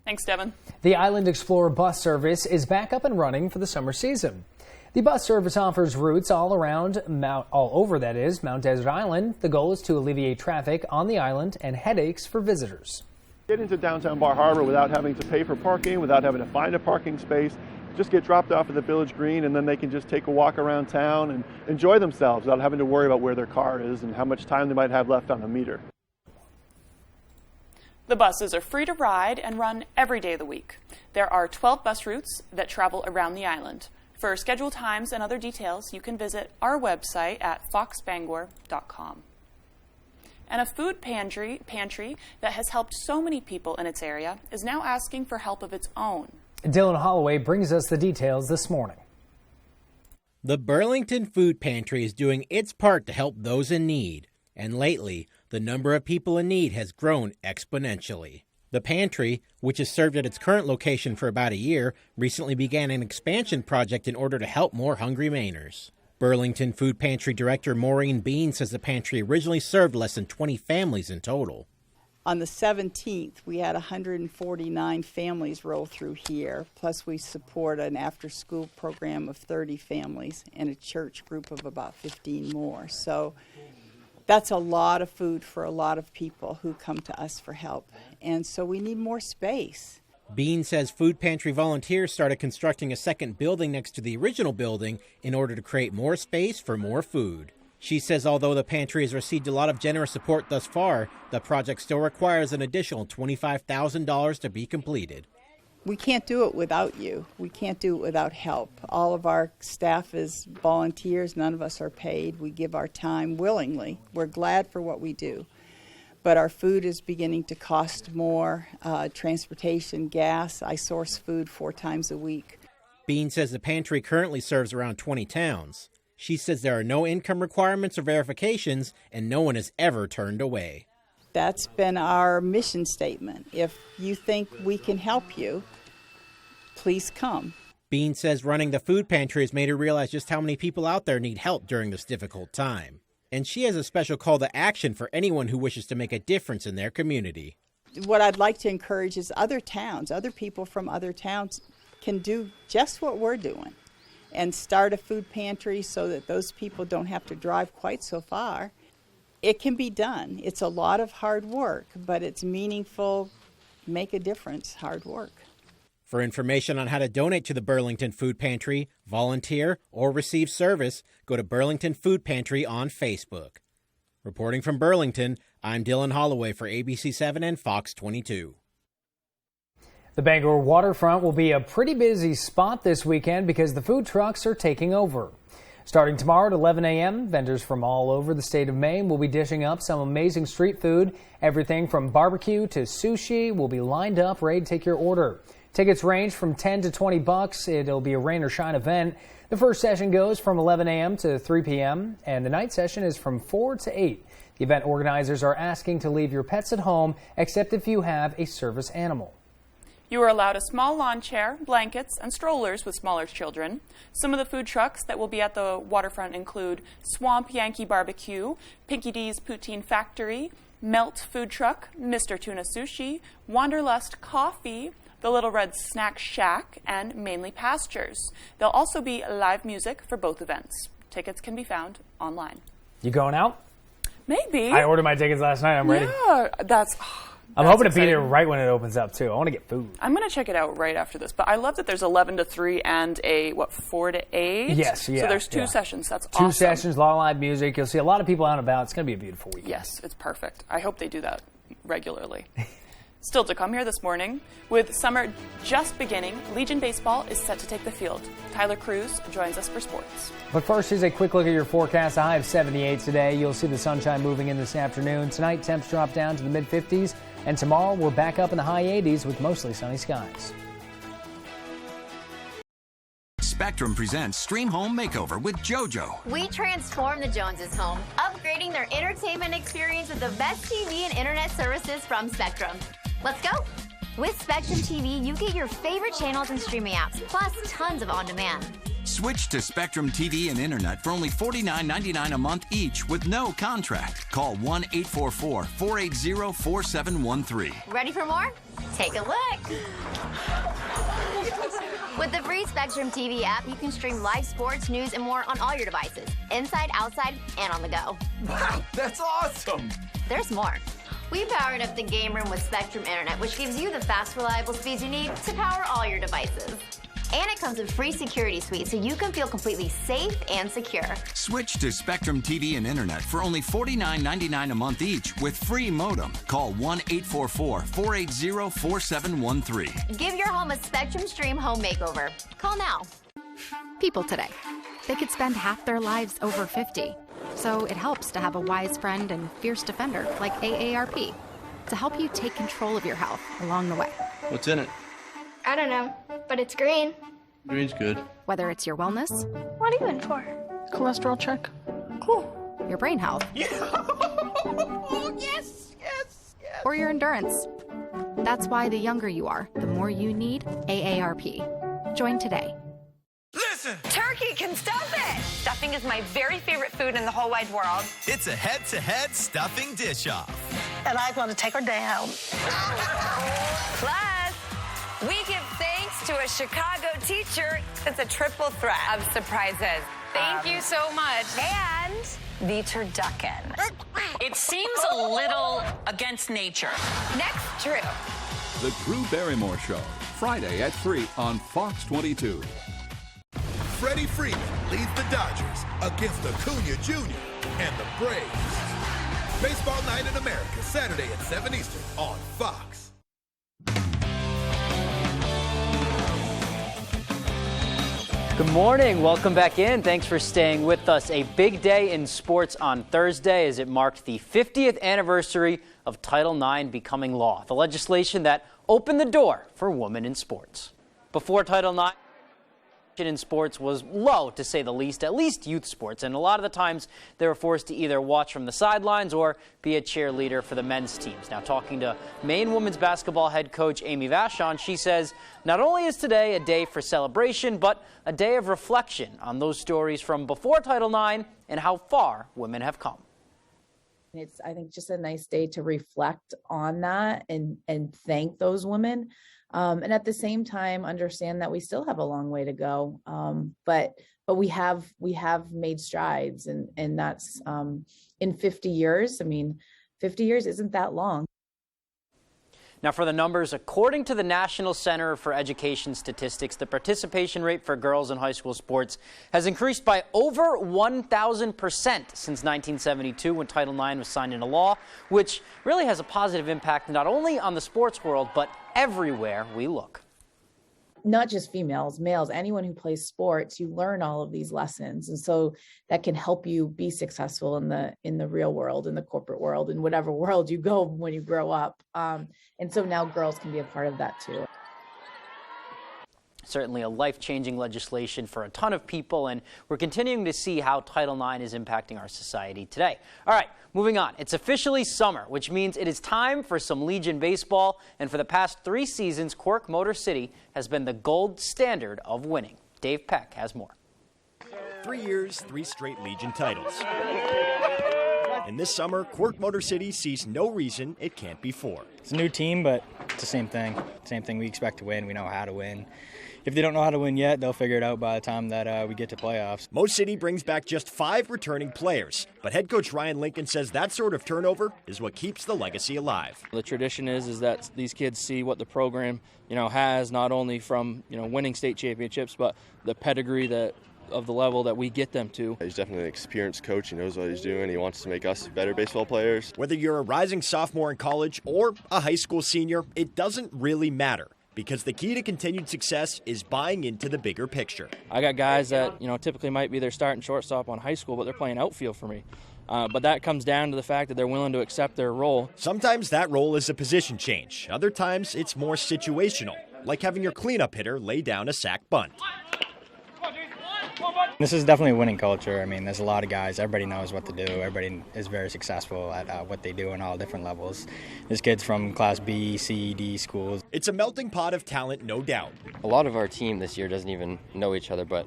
Thanks, Devin. The Island Explorer bus service is back up and running for the summer season. The bus service offers routes all over Mount Desert Island. The goal is to alleviate traffic on the island and headaches for visitors. Get into downtown Bar Harbor without having to pay for parking, without having to find a parking space. Just get dropped off at the Village Green, and then they can just take a walk around town and enjoy themselves without having to worry about where their car is and how much time they might have left on the meter. The buses are free to ride and run every day of the week. There are 12 bus routes that travel around the island. For schedule times and other details, you can visit our website at foxbangor.com. And a food pantry that has helped so many people in its area is now asking for help of its own. Dylan Holloway brings us the details this morning. The Burlington Food Pantry is doing its part to help those in need, and lately, the number of people in need has grown exponentially. The pantry, which has served at its current location for about a year, recently began an expansion project in order to help more hungry Mainers. Burlington Food Pantry Director Maureen Bean says the pantry originally served less than 20 families in total. On the 17th, we had 149 families roll through here, plus we support an after-school program of 30 families and a church group of about 15 more. So that's a lot of food for a lot of people who come to us for help, and so we need more space. Bean says food pantry volunteers started constructing a second building next to the original building in order to create more space for more food. She says although the pantry has received a lot of generous support thus far, the project still requires an additional $25,000 to be completed. We can't do it without you. We can't do it without help. All of our staff is volunteers. None of us are paid. We give our time willingly. We're glad for what we do. But our food is beginning to cost more. Transportation, gas. I source food 4 times a week. Bean says the pantry currently serves around 20 towns. She says there are no income requirements or verifications, and no one is ever turned away. That's been our mission statement. If you think we can help you, please come. Bean says running the food pantry has made her realize just how many people out there need help during this difficult time. And she has a special call to action for anyone who wishes to make a difference in their community. What I'd like to encourage is other towns, other people from other towns can do just what we're doing and start a food pantry so that those people don't have to drive quite so far. It can be done. It's a lot of hard work, but it's meaningful, make a difference, hard work. For information on how to donate to the Burlington Food Pantry, volunteer, or receive service, go to Burlington Food Pantry on Facebook. Reporting from Burlington, I'm Dylan Holloway for ABC7 and Fox 22. The Bangor waterfront will be a pretty busy spot this weekend because the food trucks are taking over. Starting tomorrow at 11 a.m., vendors from all over the state of Maine will be dishing up some amazing street food. Everything from barbecue to sushi will be lined up, ready to take your order. Tickets range from $10 to $20. It'll be a rain or shine event. The first session goes from 11 a.m. to 3 p.m., and the night session is from 4 to 8. The event organizers are asking to leave your pets at home, except if you have a service animal. You are allowed a small lawn chair, blankets, and strollers with smaller children. Some of the food trucks that will be at the waterfront include Swamp Yankee Barbecue, Pinky D's Poutine Factory, Melt Food Truck, Mr. Tuna Sushi, Wanderlust Coffee, the Little Red Snack Shack, and Mainly Pastures. There'll also be live music for both events. Tickets can be found online. You going out? Maybe. I ordered my tickets last night. I'm ready. Yeah, I'm hoping to be there right when it opens up, too. I want to get food. I'm going to check it out right after this. But I love that there's 11 to 3 and a, 4 to 8? Yes, yeah. So there's 2 sessions. That's awesome. 2 sessions, a lot of live music. You'll see a lot of people out and about. It's going to be a beautiful weekend. Yes, it's perfect. I hope they do that regularly. Still to come here this morning, with summer just beginning, Legion Baseball is set to take the field. Tyler Cruz joins us for sports. But first, here's a quick look at your forecast. A high of 78 today. You'll see the sunshine moving in this afternoon. Tonight, temps drop down to the mid-50s. And tomorrow, we're back up in the high 80s with mostly sunny skies. Spectrum presents Stream Home Makeover with JoJo. We transform the Joneses' home, upgrading their entertainment experience with the best TV and internet services from Spectrum. Let's go! With Spectrum TV, you get your favorite channels and streaming apps, plus tons of on-demand. Switch to Spectrum TV and Internet for only $49.99 a month each with no contract. Call 1-844-480-4713. Ready for more? Take a look! With the free Spectrum TV app, you can stream live sports, news, and more on all your devices, inside, outside, and on the go. Wow, that's awesome! There's more. We powered up the game room with Spectrum Internet, which gives you the fast, reliable speeds you need to power all your devices. And it comes with free security suite, so you can feel completely safe and secure. Switch to Spectrum TV and Internet for only $49.99 a month each with free modem. Call 1-844-480-4713. Give your home a Spectrum Stream home makeover. Call now. people today. They could spend half their lives over 50. So it helps to have a wise friend and fierce defender like AARP to help you take control of your health along the way. What's in it? I don't know, but it's green. Green's good. Whether it's your wellness. What are you in for? Cholesterol check. Cool. Your brain health. Yes, yes, yes. Or your endurance. That's why the younger you are, the more you need AARP. Join today. Listen! Turkey can stuff it! Stuffing is my very favorite food in the whole wide world. It's a head-to-head stuffing dish-off. And I want to take her down. Plus, we give thanks to a Chicago teacher. It's a triple threat of surprises. Thank you so much. And the turducken. It seems a little against nature. Next, Drew. The Drew Barrymore Show, Friday at 3 on Fox 22. Freddie Freeman leads the Dodgers against Acuna Jr. and the Braves. Baseball Night in America, Saturday at 7 Eastern on Fox. Good morning. Welcome back in. Thanks for staying with us. A big day in sports on Thursday as it marked the 50th anniversary of Title IX becoming law, the legislation that opened the door for women in sports. Before Title IX, in sports was low, to say the least, at least youth sports, and a lot of the times they were forced to either watch from the sidelines or be a cheerleader for the men's teams. Now, talking to Maine women's basketball head coach Amy Vachon, she says not only is today a day for celebration, but a day of reflection on those stories from before Title IX and how far women have come. It's, I think, just a nice day to reflect on that and thank those women. And at the same time, understand that we still have a long way to go. But we have made strides, and that's in 50 years. I mean, 50 years isn't that long. Now, for the numbers, according to the National Center for Education Statistics, the participation rate for girls in high school sports has increased by over 1,000% since 1972 when Title IX was signed into law, which really has a positive impact not only on the sports world, but everywhere we look. Not just females, males, anyone who plays sports, you learn all of these lessons. And so that can help you be successful in the real world, in the corporate world, in whatever world you go when you grow up. And so now girls can be a part of that too. Certainly a life-changing legislation for a ton of people, and we're continuing to see how Title IX is impacting our society today. All right, moving on. It's officially summer, which means it is time for some Legion baseball, and for the past 3 seasons, Quirk Motor City has been the gold standard of winning. Dave Peck has more. 3 years, 3 straight Legion titles. And this summer, Quirk Motor City sees no reason it can't be 4. It's a new team, but it's the same thing. Same thing. We expect to win. We know how to win. If they don't know how to win yet, they'll figure it out by the time that we get to playoffs. Mo City brings back just 5 returning players, but head coach Ryan Lincoln says that sort of turnover is what keeps the legacy alive. The tradition is that these kids see what the program, has, not only from, winning state championships, but the pedigree of the level that we get them to. He's definitely an experienced coach. He knows what he's doing. He wants to make us better baseball players. Whether you're a rising sophomore in college or a high school senior, it doesn't really matter, because the key to continued success is buying into the bigger picture. I got guys that, typically might be their starting shortstop on high school, but they're playing outfield for me. But that comes down to the fact that they're willing to accept their role. Sometimes that role is a position change. Other times it's more situational, like having your cleanup hitter lay down a sac bunt. This is definitely a winning culture. I mean, there's a lot of guys. Everybody knows what to do. Everybody is very successful at what they do in all different levels. There's kids from Class B, C, D schools. It's a melting pot of talent, no doubt. A lot of our team this year doesn't even know each other, but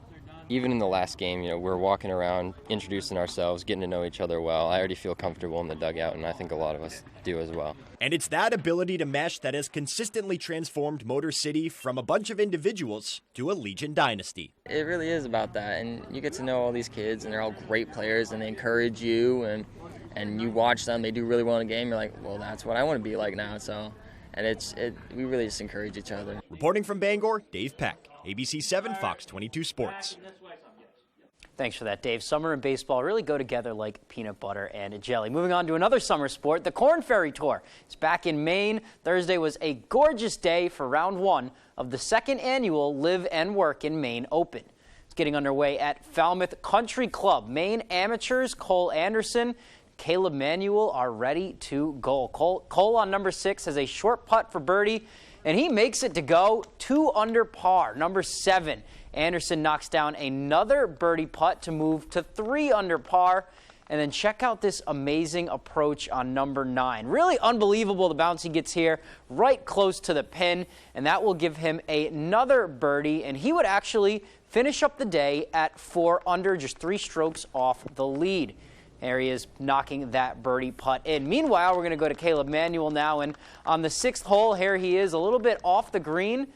even in the last game, we're walking around, introducing ourselves, getting to know each other well. I already feel comfortable in the dugout, and I think a lot of us do as well. And it's that ability to mesh that has consistently transformed Motor City from a bunch of individuals to a Legion dynasty. It really is about that, and you get to know all these kids, and they're all great players, and they encourage you, and you watch them, they do really well in a game, you're like, well, that's what I want to be like now, so... And we really just encourage each other. Reporting from Bangor, Dave Peck, ABC 7, Fox 22 Sports. Thanks for that, Dave. Summer and baseball really go together like peanut butter and jelly. Moving on to another summer sport, the Corn Ferry Tour. It's back in Maine. Thursday was a gorgeous day for round 1 of the 2nd annual Live and Work in Maine Open. getting underway at Falmouth Country Club. Maine amateurs Cole Anderson, Caleb Manuel are ready to go. Cole on number 6 has a short putt for birdie, and he makes it to go 2 under par. Number 7, Anderson knocks down another birdie putt to move to 3 under par. And then check out this amazing approach on number 9. Really unbelievable the bounce he gets here, right close to the pin, and that will give him another birdie, and he would actually finish up the day at 4 under, just 3 strokes off the lead. There he is knocking that birdie putt in. Meanwhile, we're going to go to Caleb Manuel now, and on the 6th hole, here he is a little bit off the green,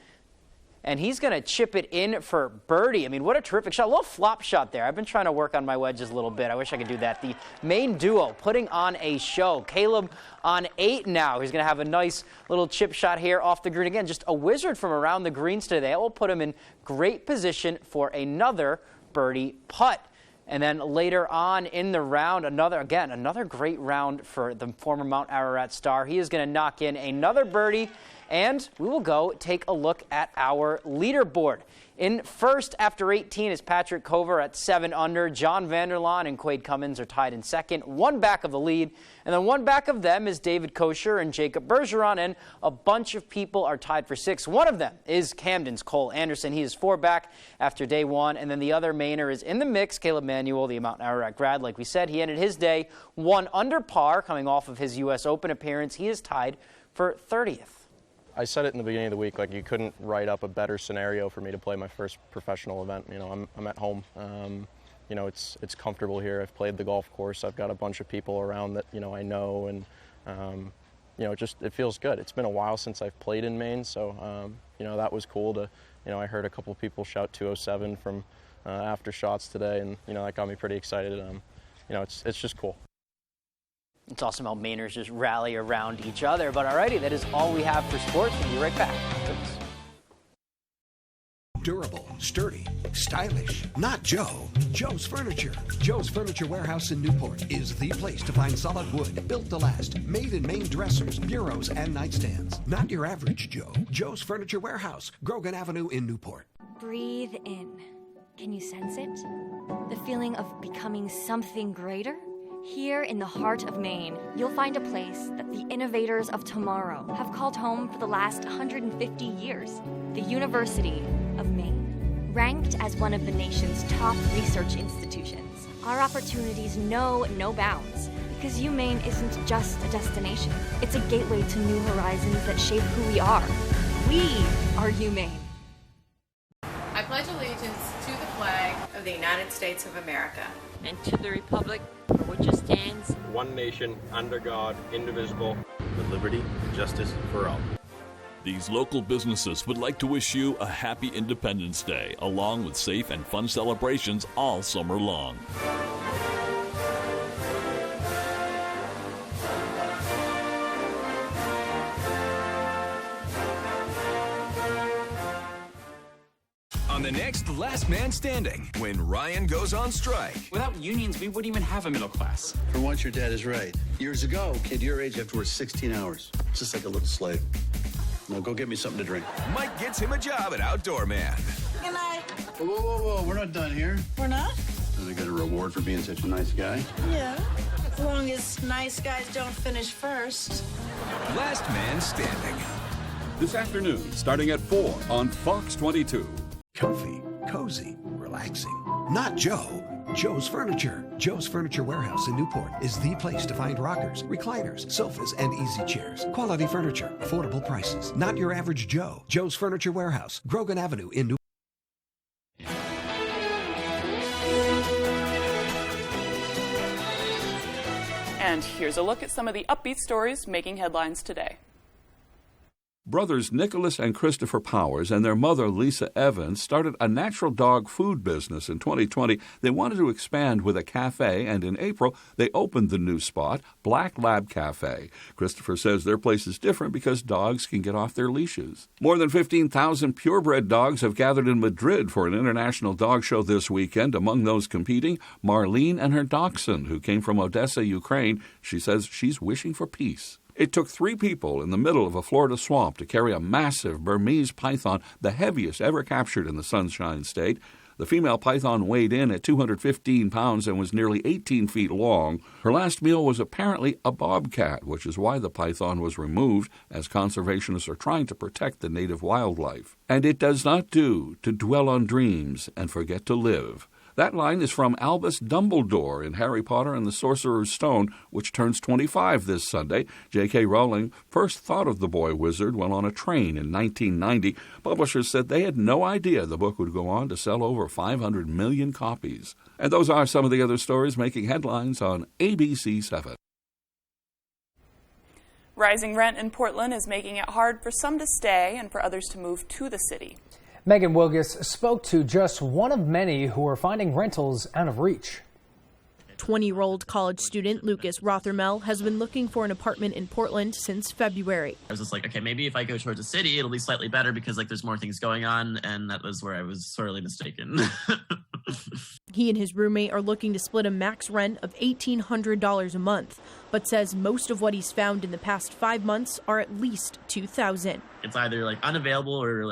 and he's going to chip it in for birdie. I mean, what a terrific shot. A little flop shot there. I've been trying to work on my wedges a little bit. I wish I could do that. The Maine duo putting on a show. Caleb on 8 now. He's going to have a nice little chip shot here off the green. Again, just a wizard from around the greens today. That will put him in great position for another birdie putt. And then later on in the round, another great round for the former Mount Ararat star. He is going to knock in another birdie. And we will go take a look at our leaderboard. In first after 18 is Patrick Cover at 7 under. John Vanderlaan and Quade Cummins are tied in second, 1 back of the lead. And then 1 back of them is David Kosher and Jacob Bergeron, and a bunch of people are tied for 6. One of them is Camden's Cole Anderson. He is 4 back after day 1. And then the other Mainer is in the mix, Caleb Manuel, the Mount Ararat grad. Like we said, he ended his day 1 under par coming off of his U.S. Open appearance. He is tied for 30th. I said it in the beginning of the week, like you couldn't write up a better scenario for me to play my first professional event. You know, I'm at home. You know, it's comfortable here. I've played the golf course. I've got a bunch of people around that, you know, I know, and you know, it feels good. It's been a while since I've played in Maine, so you know, that was cool to, you know, I heard a couple of people shout 207 from after shots today, and you know, that got me pretty excited. You know, it's just cool. It's awesome how Mainers just rally around each other. But alrighty, that is all we have for sports. We'll be right back. Thanks. Durable, sturdy, stylish. Not Joe. Joe's Furniture. Joe's Furniture Warehouse in Newport is the place to find solid wood, built to last, made in Maine dressers, bureaus, and nightstands. Not your average Joe. Joe's Furniture Warehouse, Grogan Avenue in Newport. Breathe in. Can you sense it? The feeling of becoming something greater? Here in the heart of Maine, you'll find a place that the innovators of tomorrow have called home for the last 150 years, the University of Maine. Ranked as one of the nation's top research institutions, our opportunities know no bounds, because UMaine isn't just a destination. It's a gateway to new horizons that shape who we are. We are UMaine. I pledge allegiance to the flag of the United States of America and to the republic for which it stands, one nation, under God, indivisible, with liberty and justice for all. These local businesses would like to wish you a happy Independence Day, along with safe and fun celebrations all summer long. On the next Last Man Standing, when Ryan goes on strike. Without unions, we wouldn't even have a middle class. For once, your dad is right. Years ago, a kid your age had to work 16 hours, just like a little slave. Now go get me something to drink. Mike gets him a job at Outdoor Man. Good night. Whoa, whoa, whoa, whoa, we're not done here. We're not? Did I get a reward for being such a nice guy? Yeah. As long as nice guys don't finish first. Last Man Standing. This afternoon, starting at 4 on Fox 22. Comfy, cozy, relaxing. Not Joe. Joe's Furniture. Joe's Furniture Warehouse in Newport is the place to find rockers, recliners, sofas, and easy chairs. Quality furniture, affordable prices. Not your average Joe. Joe's Furniture Warehouse, Grogan Avenue in Newport. And here's a look at some of the upbeat stories making headlines today. Brothers Nicholas and Christopher Powers and their mother, Lisa Evans, started a natural dog food business in 2020. They wanted to expand with a cafe, and in April, they opened the new spot, Black Lab Cafe. Christopher says their place is different because dogs can get off their leashes. More than 15,000 purebred dogs have gathered in Madrid for an international dog show this weekend. Among those competing, Marlene and her dachshund, who came from Odessa, Ukraine. She says she's wishing for peace. It took 3 people in the middle of a Florida swamp to carry a massive Burmese python, the heaviest ever captured in the Sunshine State. The female python weighed in at 215 pounds and was nearly 18 feet long. Her last meal was apparently a bobcat, which is why the python was removed, as conservationists are trying to protect the native wildlife. And it does not do to dwell on dreams and forget to live. That line is from Albus Dumbledore in Harry Potter and the Sorcerer's Stone, which turns 25 this Sunday. J.K. Rowling first thought of the boy wizard while on a train in 1990. Publishers said they had no idea the book would go on to sell over 500 million copies. And those are some of the other stories making headlines on ABC 7. Rising rent in Portland is making it hard for some to stay and for others to move to the city. Megan Wilgus spoke to just one of many who are finding rentals out of reach. 20-year-old college student Lucas Rothermel has been looking for an apartment in Portland since February. I was just like, okay, maybe if I go towards the city, it'll be slightly better because there's more things going on, and that was where I was sorely mistaken. He and his roommate are looking to split a max rent of $1,800 a month, but says most of what he's found in the past 5 months are at least $2,000. It's either unavailable or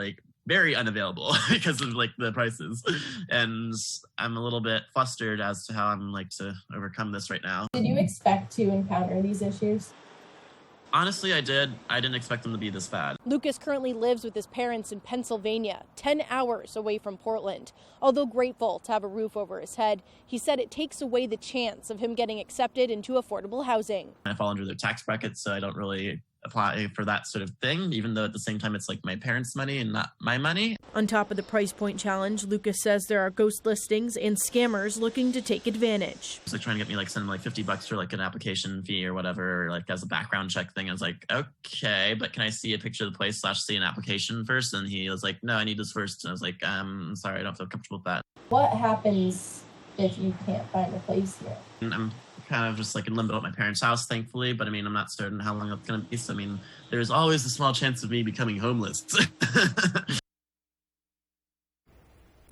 very unavailable because of the prices, and I'm a little bit flustered as to how I'm to overcome this right now. Did you expect to encounter these issues? Honestly, I did. I didn't expect them to be this bad. Lucas currently lives with his parents in Pennsylvania, 10 hours away from Portland. Although grateful to have a roof over his head, he said it takes away the chance of him getting accepted into affordable housing. I fall under their tax bracket, so I don't really apply for that sort of thing, even though at the same time it's my parents' money and not my money. On top of the price point challenge, Lucas says there are ghost listings and scammers looking to take advantage. It's trying to get me send them $50 for an application fee or whatever, or as a background check thing. I was like, okay, but can I see a picture of the place / see an application first? And he was like, no, I need this first. And I was like, I'm sorry, I don't feel comfortable with that. What happens if you can't find a place here? I'm kind of just in limbo at my parents' house, thankfully, but I'm not certain how long that's going to be. So, there's always a small chance of me becoming homeless.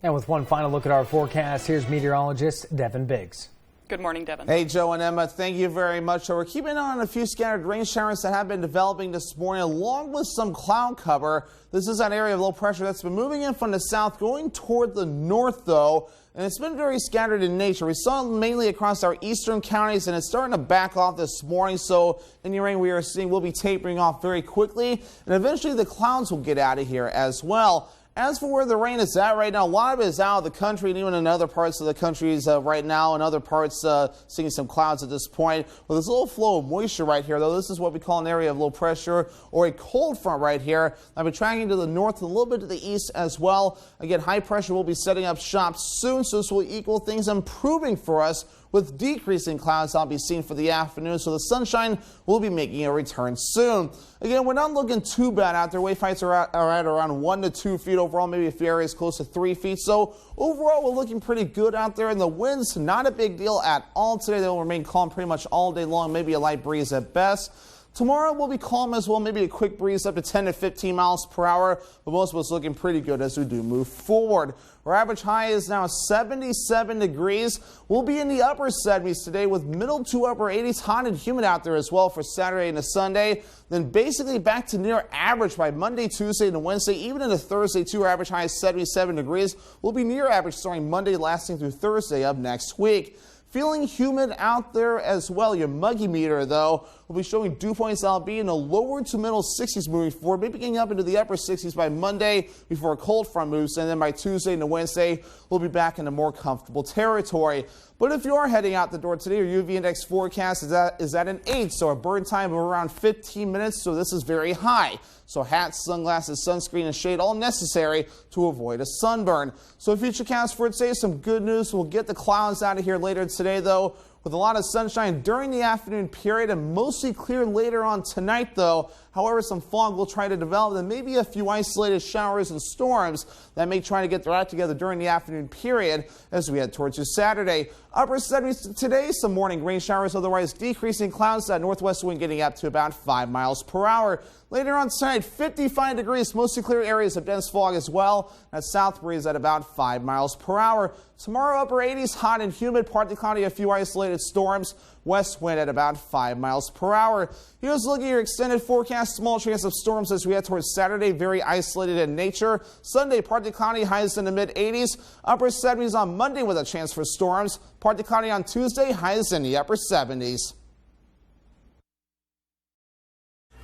And with one final look at our forecast, here's meteorologist Devin Biggs. Good morning, Devin. Hey, Joe and Emma, thank you very much. So we're keeping an eye on a few scattered rain showers that have been developing this morning, along with some cloud cover. This is an area of low pressure that's been moving in from the south, going toward the north, though. And it's been very scattered in nature. We saw it mainly across our eastern counties, and it's starting to back off this morning. So any rain we are seeing will be tapering off very quickly, and eventually the clouds will get out of here as well. As for where the rain is at right now, a lot of it is out of the country, and even in other parts of the country right now, and other parts seeing some clouds at this point. With this little flow of moisture right here, though, this is what we call an area of low pressure or a cold front right here. I've been tracking to the north, a little bit to the east as well. Again, high pressure will be setting up shop soon, so this will equal things improving for us, with decreasing clouds I'll be seen for the afternoon, so the sunshine will be making a return soon. Again, we're not looking too bad out there. Wave heights are at around 1 to 2 feet overall, maybe a few areas close to 3 feet. So overall, we're looking pretty good out there, and the winds, not a big deal at all today. They will remain calm pretty much all day long, maybe a light breeze at best. Tomorrow will be calm as well, maybe a quick breeze up to 10 to 15 miles per hour, but most of us looking pretty good as we do move forward. Our average high is now 77 degrees. We'll be in the upper 70s today with middle to upper 80s, hot and humid out there as well for Saturday and Sunday. Then basically back to near average by Monday, Tuesday, and Wednesday. Even into Thursday, too, our average high is 77 degrees. We'll be near average starting Monday, lasting through Thursday of next week. Feeling humid out there as well. Your muggy meter, though, will be showing dew points that'll be in the lower to middle 60s moving forward, maybe getting up into the upper 60s by Monday before a cold front moves, and then by Tuesday and Wednesday, we'll be back into more comfortable territory. But if you are heading out the door today, your UV index forecast is at an 8, so a burn time of around 15 minutes, so this is very high. So hats, sunglasses, sunscreen, and shade all necessary to avoid a sunburn. So futurecast for today, some good news. We'll get the clouds out of here later today, though, with a lot of sunshine during the afternoon period and mostly clear later on tonight, though. However, some fog will try to develop and maybe a few isolated showers and storms that may try to get their act together during the afternoon period as we head towards Saturday. Upper 70s today, some morning rain showers, otherwise decreasing clouds. That northwest wind getting up to about 5 miles per hour. Later on tonight, 55 degrees, mostly clear areas of dense fog as well. That south breeze at about 5 miles per hour. Tomorrow, upper 80s, hot and humid, partly cloudy, a few isolated isolated storms. West wind at about 5 miles per hour. Here's a look at your extended forecast. Small chance of storms as we head towards Saturday. Very isolated in nature. Sunday, partly cloudy, highs in the mid-80s. Upper 70s on Monday with a chance for storms. Partly cloudy on Tuesday, highs in the upper 70s.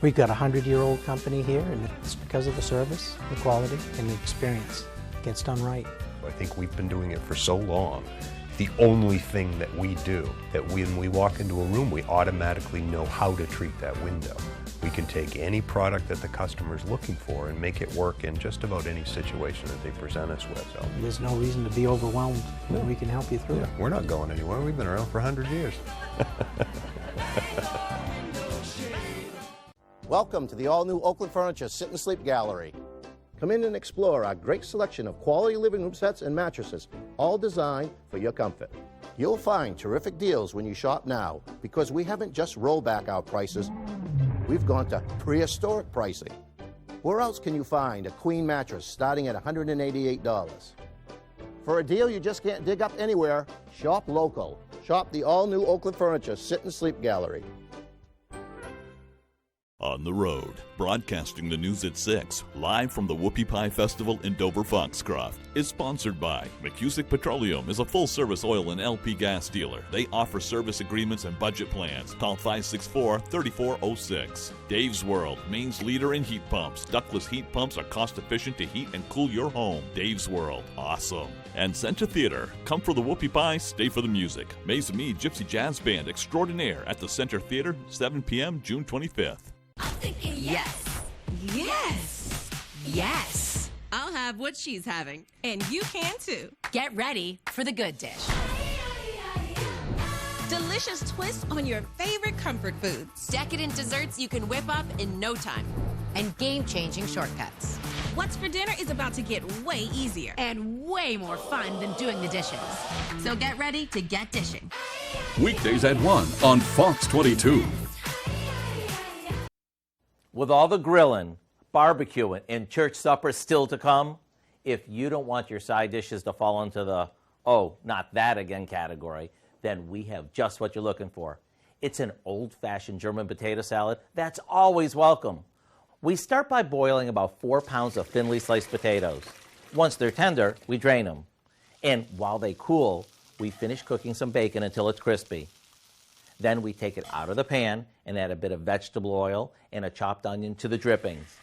We've got a 100-year-old company here, and it's because of the service, the quality, and the experience. It gets done right. I think we've been doing it for so long. The only thing that we do, that when we walk into a room, we automatically know how to treat that window. We can take any product that the customer's looking for and make it work in just about any situation that they present us with. So There's no reason to be overwhelmed. No. We can help you through it. We're not going anywhere. We've been around for 100 years. Welcome to the all-new Oakland Furniture Sit and Sleep Gallery. Come in and explore our great selection of quality living room sets and mattresses, all designed for your comfort. You'll find terrific deals when you shop now, because we haven't just rolled back our prices. We've gone to prehistoric pricing. Where else can you find a queen mattress starting at $188? For a deal you just can't dig up anywhere, shop local. Shop the all-new Oakland Furniture Sit and Sleep Gallery. On the road, broadcasting the news at 6, live from the Whoopie Pie Festival in Dover-Foxcroft, is sponsored by McCusick Petroleum is a full-service oil and LP gas dealer. They offer service agreements and budget plans. Call 564-3406. Dave's World, Maine's leader in heat pumps. Ductless heat pumps are cost-efficient to heat and cool your home. Dave's World, awesome. And Center Theater, come for the Whoopie Pie, stay for the music. Maze Me Gypsy Jazz Band Extraordinaire at the Center Theater, 7 p.m. June 25th. Yes. Yes. Yes. I'll have what she's having. And you can too. Get ready for the good dish. Delicious twist on your favorite comfort foods. Decadent desserts you can whip up in no time. And game-changing shortcuts. What's for dinner is about to get way easier. And way more fun than doing the dishes. So get ready to get dishing. Weekdays at 1 on Fox 22. With all the grilling, barbecuing, and church suppers still to come, if you don't want your side dishes to fall into the, oh, not that again category, then we have just what you're looking for. It's an old-fashioned German potato salad that's always welcome. We start by boiling about 4 pounds of thinly sliced potatoes. Once they're tender, we drain them. And while they cool, we finish cooking some bacon until it's crispy. Then we take it out of the pan and add a bit of vegetable oil and a chopped onion to the drippings.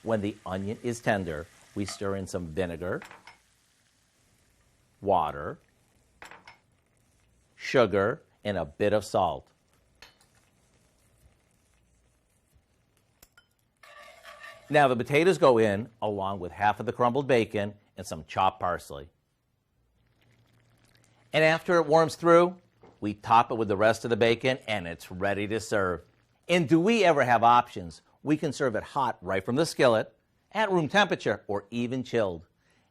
When the onion is tender, we stir in some vinegar, water, sugar, and a bit of salt. Now the potatoes go in along with half of the crumbled bacon and some chopped parsley. And after it warms through, we top it with the rest of the bacon and it's ready to serve. And do we ever have options? We can serve it hot right from the skillet, at room temperature, or even chilled.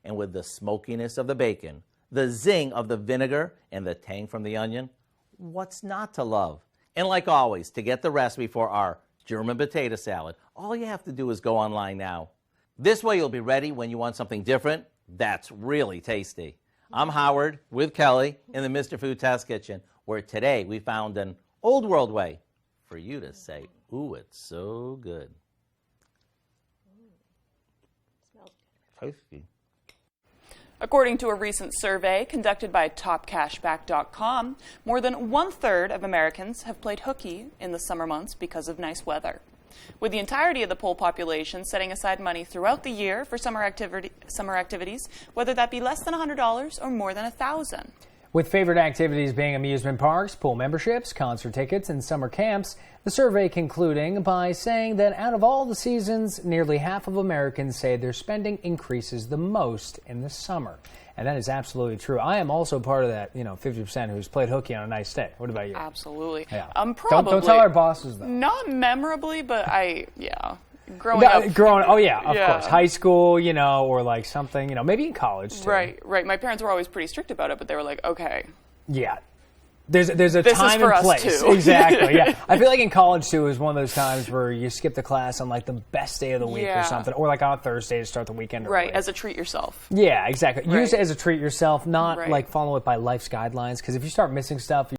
And with the smokiness of the bacon, the zing of the vinegar, and the tang from the onion, what's not to love? And like always, to get the recipe for our German potato salad, all you have to do is go online now. This way you'll be ready when you want something different that's really tasty. I'm Howard with Kelly in the Mr. Food Test Kitchen, where today we found an old world way for you to say, ooh, it's so good. Tasty. According to a recent survey conducted by TopCashback.com, more than 1/3 of Americans have played hooky in the summer months because of nice weather. With the entirety of the poll population setting aside money throughout the year for summer activities, whether that be less than $100 or more than $1,000. With favorite activities being amusement parks, pool memberships, concert tickets, and summer camps, the survey concluding by saying that out of all the seasons, nearly half of Americans say their spending increases the most in the summer. And that is absolutely true. I am also part of that, 50% who's played hooky on a nice day. What about you? Absolutely. Yeah. Probably. Don't tell our bosses, though. Not memorably, but growing up. Of course. High school, or like something, maybe in college, too. Right. My parents were always pretty strict about it, but they were like, okay. Yeah. There's a This time is for and us, place. too. Exactly. Yeah. I feel like in college too is one of those times where you skip the class on like the best day of the week Yeah. or something, or like on a Thursday to start the weekend. Right, early. as a treat yourself. Yeah, exactly. Right. Use it as a treat yourself, not Right. like follow it by life's guidelines. Because if you start missing stuff,